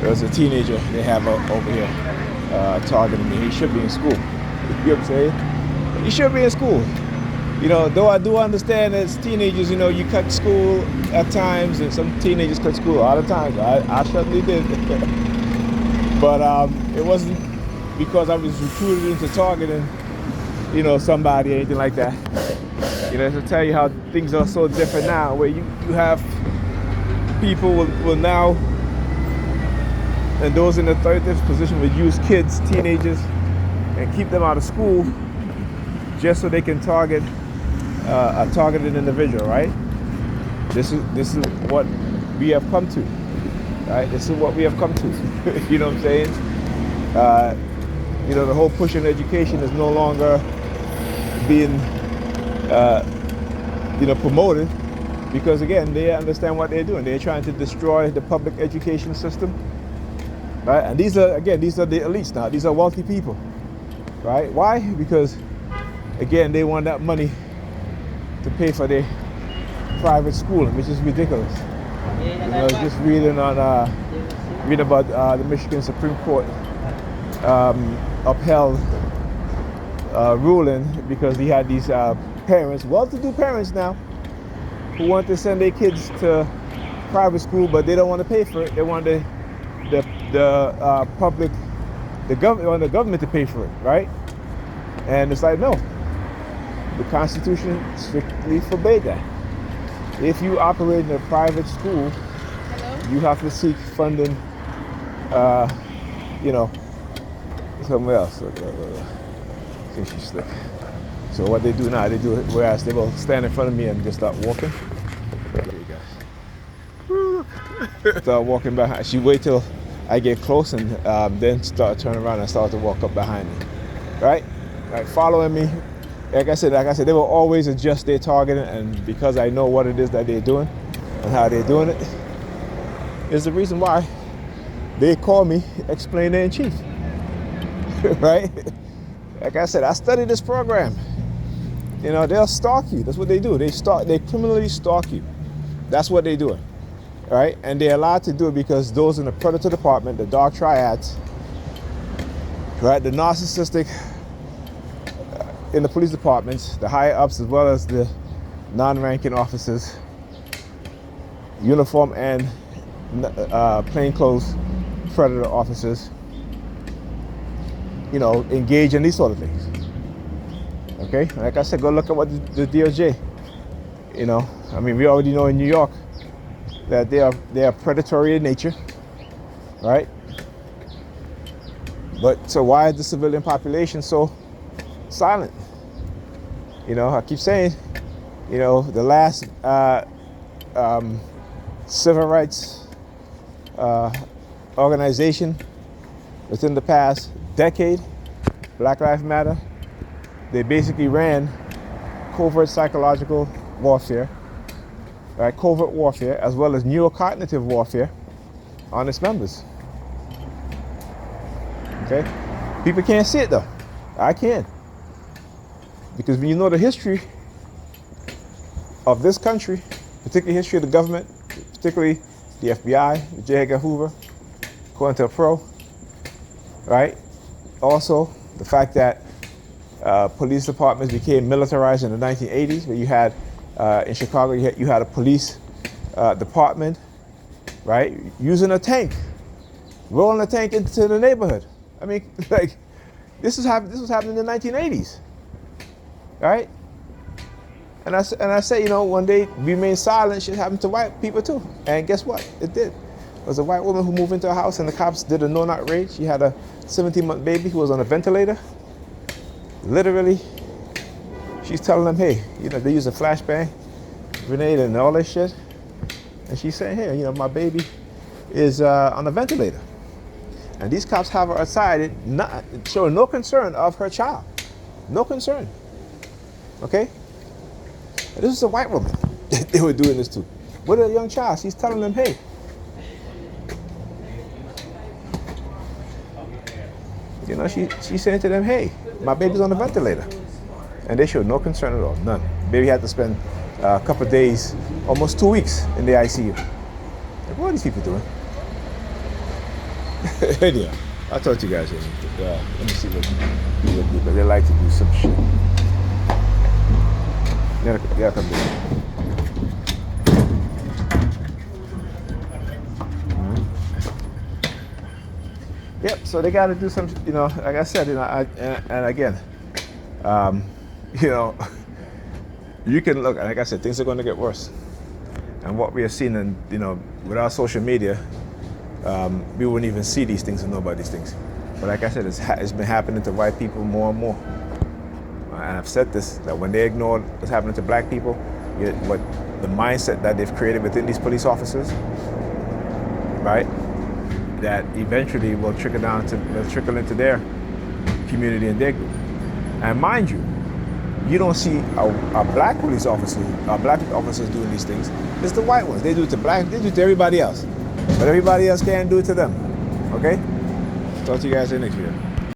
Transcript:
There was a teenager they have over here targeting me. He should be in school. You know what I'm saying? He should be in school. Though I do understand as teenagers, you cut school at times, and some teenagers cut school a lot of times. I certainly did. But it wasn't because I was recruited into targeting, somebody or anything like that. To tell you how things are so different now, where you have people will now, and those in the authoritative position will use kids, teenagers, and keep them out of school just so they can target a targeted individual, right? This is what we have come to, right? This is what we have come to. You know what I'm saying? The whole push in education is no longer being promoted, because again, they understand what they're doing. They're trying to destroy the public education system, right? And these are the elites now. These are wealthy people, right? Why? Because again, they want that money to pay for their private schooling, which is ridiculous. Just reading about the Michigan Supreme Court upheld ruling because he had these parents, well-to-do parents now, who want to send their kids to private school, but they don't want to pay for it. They want the government to pay for it, right? And it's like, no, the Constitution strictly forbade that. If you operate in a private school, you have to seek funding, somewhere else. I think she's slick. So what they do now, they do it, whereas they will stand in front of me and just start walking. There you go. Start walking behind. She wait till I get close and then start turning around and start to walk up behind me. Right? Like following me. Like I said, they will always adjust their targeting, and because I know what it is that they're doing and how they're doing it, is the reason why they call me explainer-in-chief. Right? Like I said, I studied this program. They'll stalk you. That's what they do. They criminally stalk you. That's what they're doing. Right? And they're allowed to do it because those in the predator department, the dark triads, right, the narcissistic in the police departments, the higher ups as well as the non-ranking officers, uniform and plainclothes predator officers, engage in these sort of things. Okay, like I said, go look at what the DOJ. We already know in New York that they are predatory in nature, right? But so why is the civilian population so silent? I keep saying, the last civil rights organization within the past decade, Black Lives Matter, they basically ran covert psychological warfare, right? Covert warfare, as well as neurocognitive warfare on its members. Okay? People can't see it though. I can. Because when you know the history of this country, particularly history of the government, particularly the FBI, J. Edgar Hoover, COINTELPRO, right? Also, the fact that police departments became militarized in the 1980s, where you had, in Chicago, you had a police department, right? Using a tank, rolling a tank into the neighborhood. This was happening in the 1980s, right? And I say, when they remain silent, shit happened to white people too. And guess what? It did. There was a white woman who moved into a house and the cops did a no-knock raid. She had a 17-month baby who was on a ventilator. Literally, she's telling them, hey, they use a flashbang grenade and all this shit. And she's saying, hey, my baby is on a ventilator. And these cops have her aside, showing no concern of her child. No concern. Okay? And this is a white woman that they were doing this to. With a young child, she's telling them, hey, she's saying to them, hey, my baby's on the ventilator. And they showed no concern at all, none. Baby had to spend a couple of days, almost 2 weeks in the ICU. Like, what are these people doing? Anyhow, I'll talk to you guys later. Let me see what because they like to do some shit. Yeah, come down. Yep. So they got to do some. Like I said, and again, um, you know, you can look. Like I said, things are going to get worse. And what we have seen, and without social media, we wouldn't even see these things and know about these things. But like I said, it's been happening to white people more and more. And I've said this, that when they ignore what's happening to black people, what the mindset that they've created within these police officers, right, that eventually will trickle into their community and their group. And mind you, you don't see a black police officer, black officers doing these things. It's the white ones. They do it to black, they do it to everybody else. But everybody else can't do it to them. Okay? Talk to you guys in the next video.